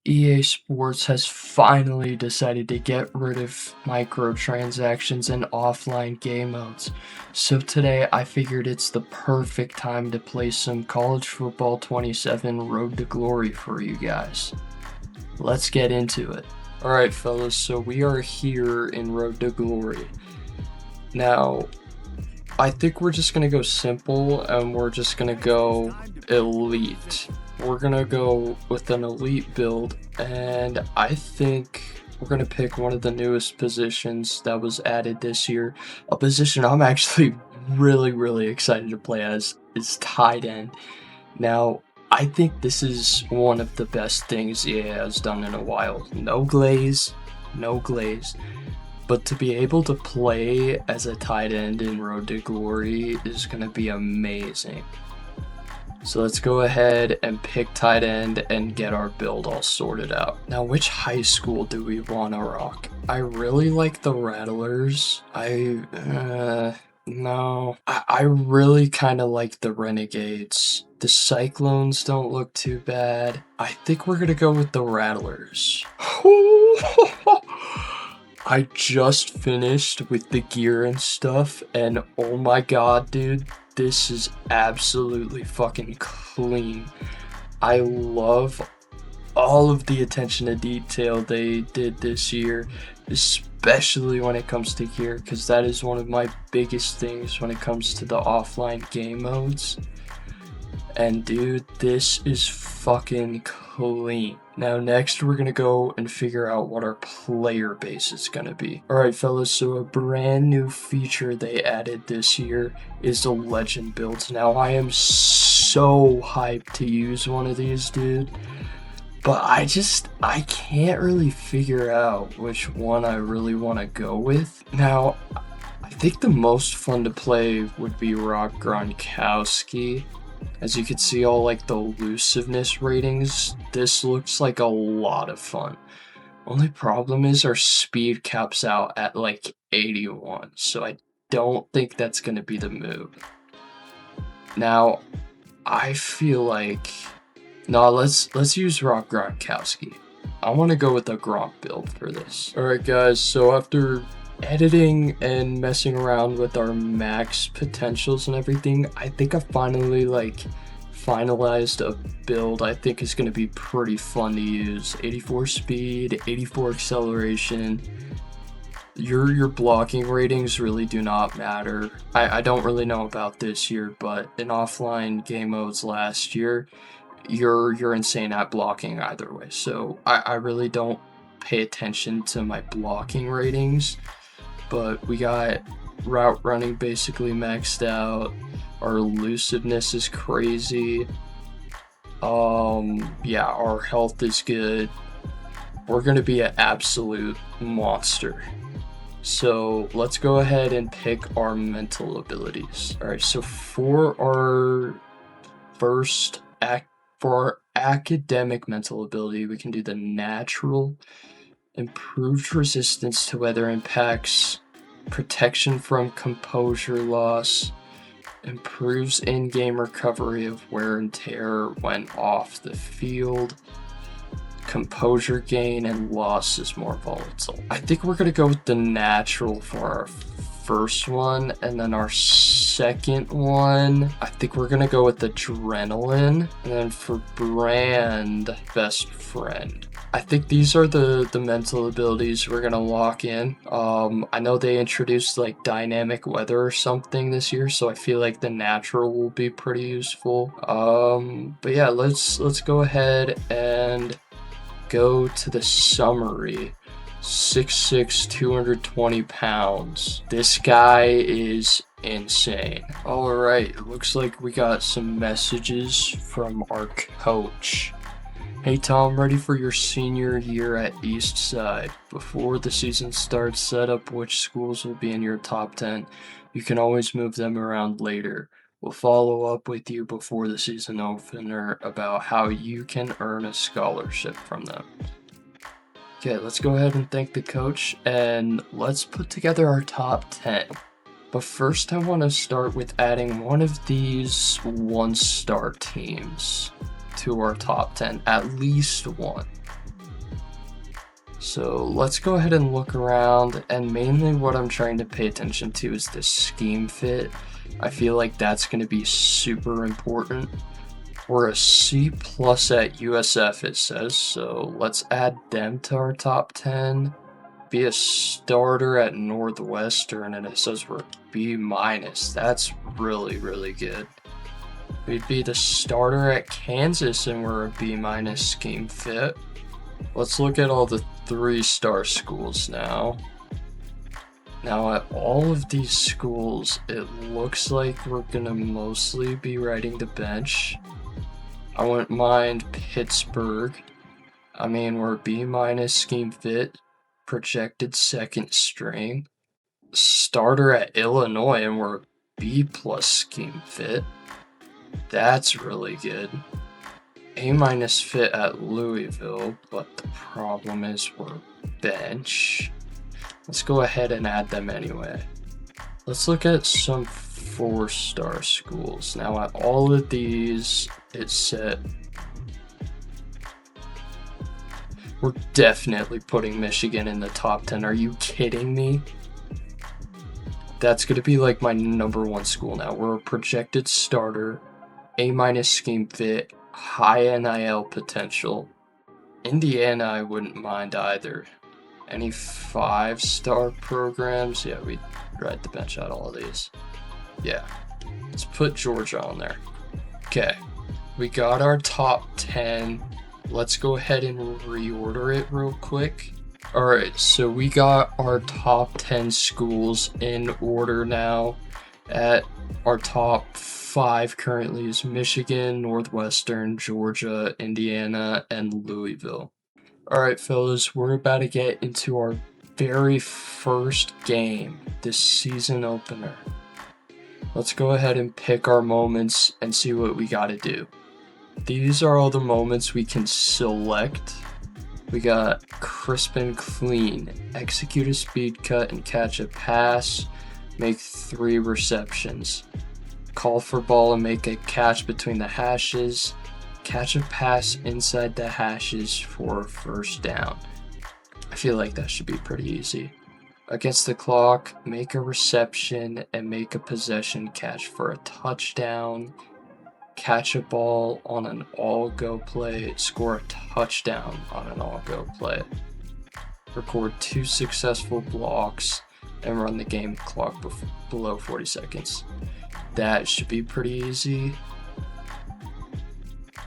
EA Sports has finally decided to get rid of microtransactions and offline game modes. So today I figured it's the perfect time to play some College Football 27 Road to Glory for you guys. Let's get into it. Alright fellas, so we are here in Road to Glory. Now, I think we're just gonna go simple and we're just gonna go elite. We're gonna go with an elite build, and I think we're gonna pick one of the newest positions that was added this year. A position I'm actually really excited to play as is tight end. Now, I think this is one of the best things EA has done in a while. No glaze. But to be able to play as a tight end in Road to Glory is going to be amazing. So let's go ahead and pick tight end and get our build all sorted out. Now, which high school do we want to rock? I really like the Rattlers. No. I really kind of like the Renegades. The Cyclones don't look too bad. I think we're going to go with the Rattlers. I just finished with the gear and stuff, and oh my god, dude, this is absolutely fucking clean. I love all of the attention to detail they did this year, especially when it comes to gear, because that is one of my biggest things when it comes to the offline game modes. And dude, this is fucking clean. Now next we're gonna go and figure out what our player base is gonna be. Alright fellas, so a brand new feature they added this year is the legend builds. Now I am so hyped to use one of these, dude. But I can't really figure out which one I really want to go with. Now, I think the most fun to play would be Rob Gronkowski. As you can see all like the elusiveness ratings, this looks like a lot of fun. Only problem is our speed caps out at like 81, so I don't think that's going to be the move. Now, I feel like, no, let's use Rob Gronkowski. I want to go with a Gronk build for this. Alright guys, so after editing and messing around with our max potentials and everything, I think I finally finalized a build I think is going to be pretty fun to use. 84 speed, 84 acceleration. Your blocking ratings really do not matter. I don't really know about this year, but in offline game modes last year, you're insane at blocking either way. So I really don't pay attention to my blocking ratings. But we got route running basically maxed out. Our elusiveness is crazy. Yeah, our health is good. We're gonna be an absolute monster. So let's go ahead and pick our mental abilities. All right, so for our academic mental ability, we can do the natural. Improved resistance to weather impacts, protection from composure loss, improves in-game recovery of wear and tear when off the field, composure gain and loss is more volatile. I think we're going to go with the natural for our first one, and then our second one, I think we're gonna go with adrenaline, and then for brand, best friend. I think these are the mental abilities we're gonna lock in. I know they introduced like dynamic weather or something this year, so I feel like the natural will be pretty useful. But yeah, let's go ahead and go to the summary. 6'6", 220 pounds. This guy is insane. Alright, it looks like we got some messages from our coach. Hey Tom, ready for your senior year at Eastside. Before the season starts, set up which schools will be in your top 10. You can always move them around later. We'll follow up with you before the season opener about how you can earn a scholarship from them. Okay, let's go ahead and thank the coach, and let's put together our top 10. But first I want to start with adding one of these 1-star teams to our top 10, at least one. So let's go ahead and look around, and mainly what I'm trying to pay attention to is the scheme fit. I feel like that's going to be super important. We're a C plus at USF, it says, so let's add them to our top 10. Be a starter at Northwestern, and it says we're B minus. That's really, really good. We'd be the starter at Kansas, and we're a B minus scheme fit. Let's look at all the 3-star schools now. Now at all of these schools, it looks like we're gonna mostly be riding the bench. I wouldn't mind Pittsburgh. I mean, we're B minus scheme fit, projected second string. Starter at Illinois, and we're B plus scheme fit. That's really good. A minus fit at Louisville, but the problem is we're bench. Let's go ahead and add them anyway. Let's look at some 4-star schools. Now at all of these, it's set. We're definitely putting Michigan in the top 10. Are you kidding me? That's going to be like my #1 school now. We're a projected starter, A minus scheme fit, high NIL potential. Indiana, I wouldn't mind either. Any 5-star programs? Yeah, we'd ride the bench out all of these. Yeah, let's put Georgia on there. Okay, we got our top 10. Let's go ahead and reorder it real quick. Alright, so we got our top 10 schools in order now. At our top 5 currently is Michigan, Northwestern, Georgia, Indiana, and Louisville. Alright fellas, we're about to get into our very first game, this season opener. Let's go ahead and pick our moments and see what we gotta do. These are all the moments we can select. We got crisp and clean, execute a speed cut and catch a pass, make 3 receptions. Call for ball and make a catch between the hashes, catch a pass inside the hashes for a first down. I feel like that should be pretty easy. Against the clock, make a reception and make a possession catch for a touchdown. Catch a ball on an all-go play, score a touchdown on an all-go play. Record 2 successful blocks and run the game clock below 40 seconds. That should be pretty easy.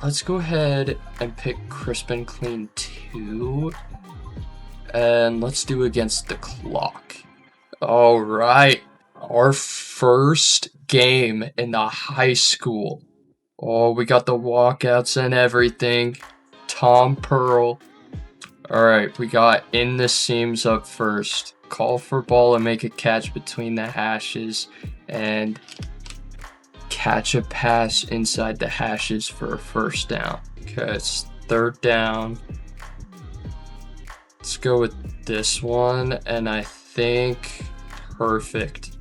Let's go ahead and pick crisp and clean 2. And let's do against the clock. Alright, our first game in the high school. Oh, we got the walkouts and everything. Tom Pearl. Alright, we got in the seams up first. Call for ball and make a catch between the hashes. And catch a pass inside the hashes for a first down. Okay, it's 3rd down. Let's go with this one, and I think perfect.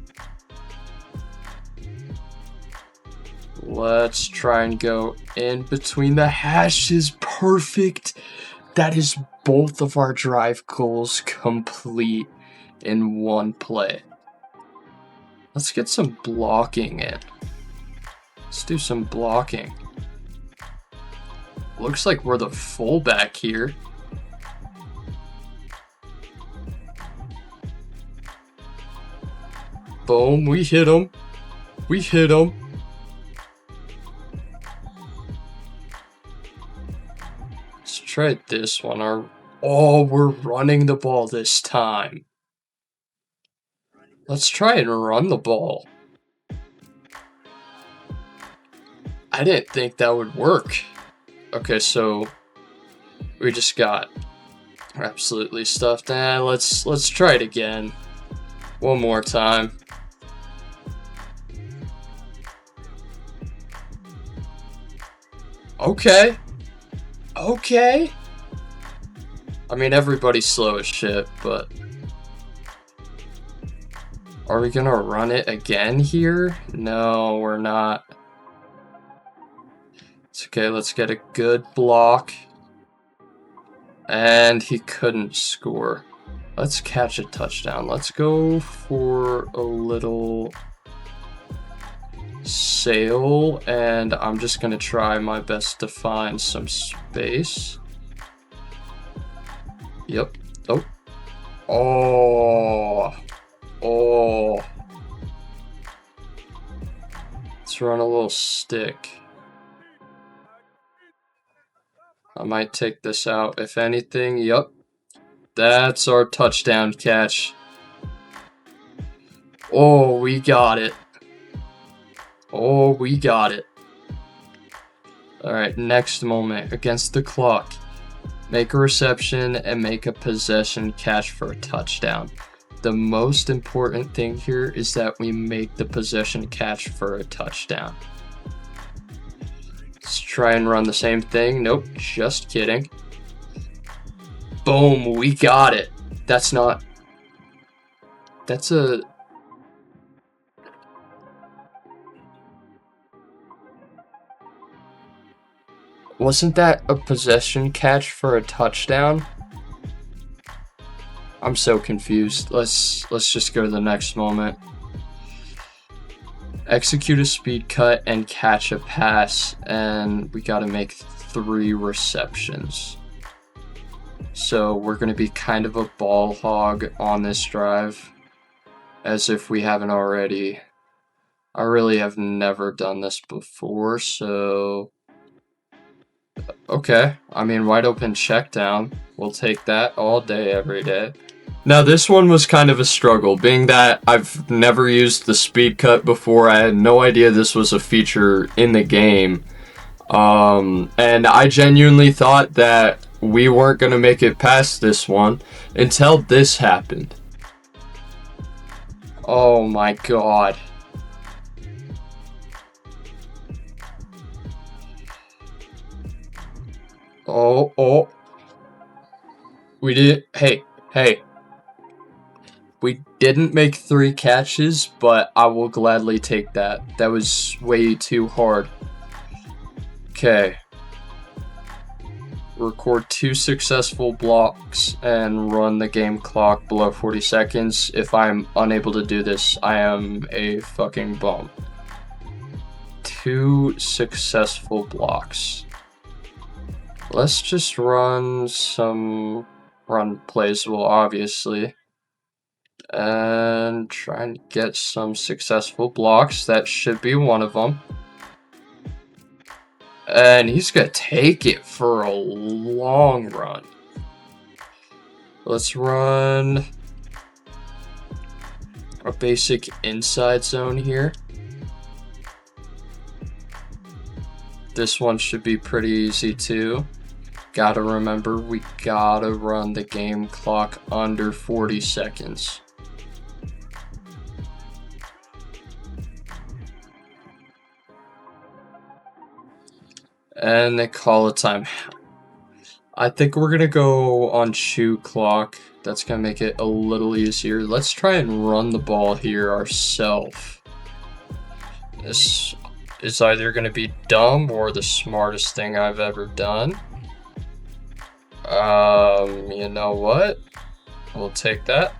Let's try and go in between the hashes. Perfect. That is both of our drive goals complete in one play. Let's get some blocking in. Let's do some blocking. Looks like we're the fullback here. Boom, we hit him. We hit him. Let's try this one. Oh, we're running the ball this time. Let's try and run the ball. I didn't think that would work. Okay, so we just got absolutely stuffed. Let's try it again. One more time. Okay. Okay. I mean, everybody's slow as shit, but are we gonna run it again here? No, we're not. It's okay, let's get a good block. And he couldn't score. Let's catch a touchdown. Let's go for a little sail, and I'm just gonna try my best to find some space. Yep. Oh. Oh. Let's run a little stick. I might take this out. If anything, yep. That's our touchdown catch. Oh, we got it. Oh, we got it. Alright, next moment. Against the clock. Make a reception and make a possession catch for a touchdown. The most important thing here is that we make the possession catch for a touchdown. Let's try and run the same thing. Nope, just kidding. Boom, we got it. That's a... Wasn't that a possession catch for a touchdown? I'm so confused. Let's just go to the next moment. Execute a speed cut and catch a pass, and we gotta make 3 receptions. So we're gonna be kind of a ball hog on this drive, as if we haven't already. I really have never done this before, so... Okay, I mean, wide open check down. We'll take that all day, every day. Now, this one was kind of a struggle, being that I've never used the speed cut before. I had no idea this was a feature in the game. And I genuinely thought that we weren't going to make it past this one until this happened. Oh my god. Oh. We did. Hey. We didn't make 3 catches, but I will gladly take that. That was way too hard. Okay. Record 2 successful blocks and run the game clock below 40 seconds. If I'm unable to do this, I am a fucking bum. 2 successful blocks. Let's just run plays, well, obviously. And try and get some successful blocks. That should be one of them. And he's gonna take it for a long run. Let's run a basic inside zone here. This one should be pretty easy too. Gotta remember, we gotta run the game clock under 40 seconds. And they call a time. I think we're gonna go on shoot clock. That's gonna make it a little easier. Let's try and run the ball here ourselves. This is either gonna be dumb or the smartest thing I've ever done. You know what? We'll take that.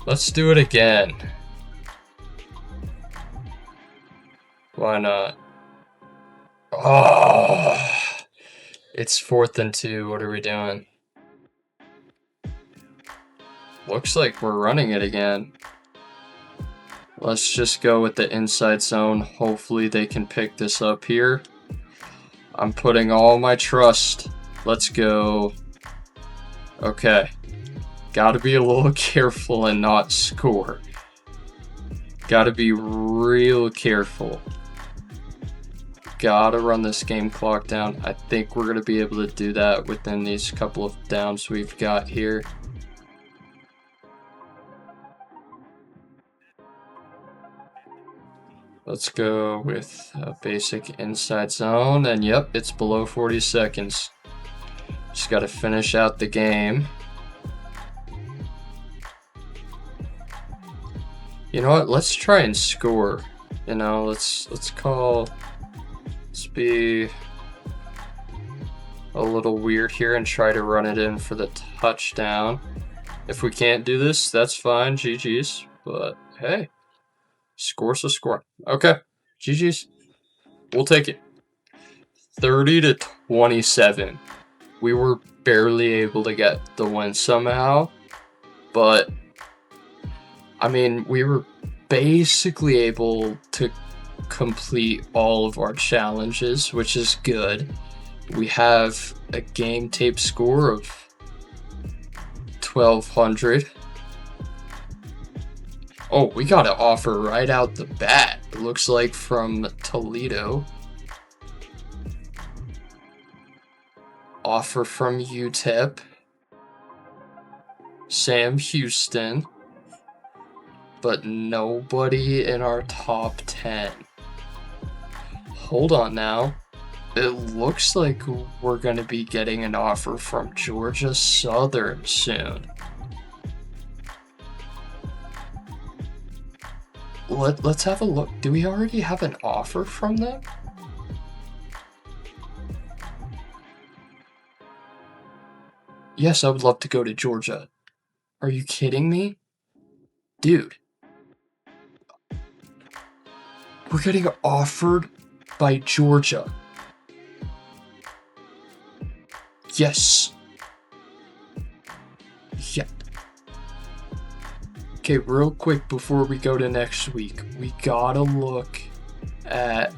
Let's do it again. Why not? Oh, it's 4th and 2. What are we doing? Looks like we're running it again. Let's just go with the inside zone. Hopefully they can pick this up here. I'm putting all my trust. Let's go. Okay. Gotta be a little careful and not score. Gotta be real careful. Gotta run this game clock down. I think we're gonna be able to do that within these couple of downs we've got here. Let's go with a basic inside zone, and yep, it's below 40 seconds. Just gotta finish out the game. You know what? Let's try and score. You know, let's be a little weird here and try to run it in for the touchdown. If we can't do this, that's fine, GG's. But hey, score's a score. Okay, GG's. We'll take it. 30-27. We were barely able to get the win somehow, but I mean, we were basically able to complete all of our challenges, which is good. We have a game tape score of 1200. Oh, we got an offer right out the bat. It looks like from Toledo. Offer from UTEP. Sam Houston. But nobody in our top 10. Hold on now. It looks like we're going to be getting an offer from Georgia Southern soon. Let's have a look. Do we already have an offer from them? Yes, I would love to go to Georgia. Are you kidding me? Dude. We're getting offered by Georgia. Yes. Yeah. Okay, real quick before we go to next week, we gotta look at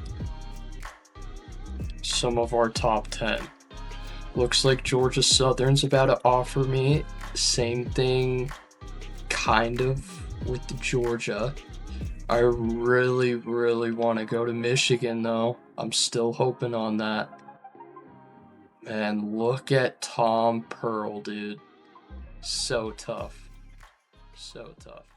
some of our top 10. Looks like Georgia Southern's about to offer me. Same thing, kind of, with the Georgia. I really, really want to go to Michigan, though. I'm still hoping on that. Man, look at Tom Pearl, dude. So tough. So tough.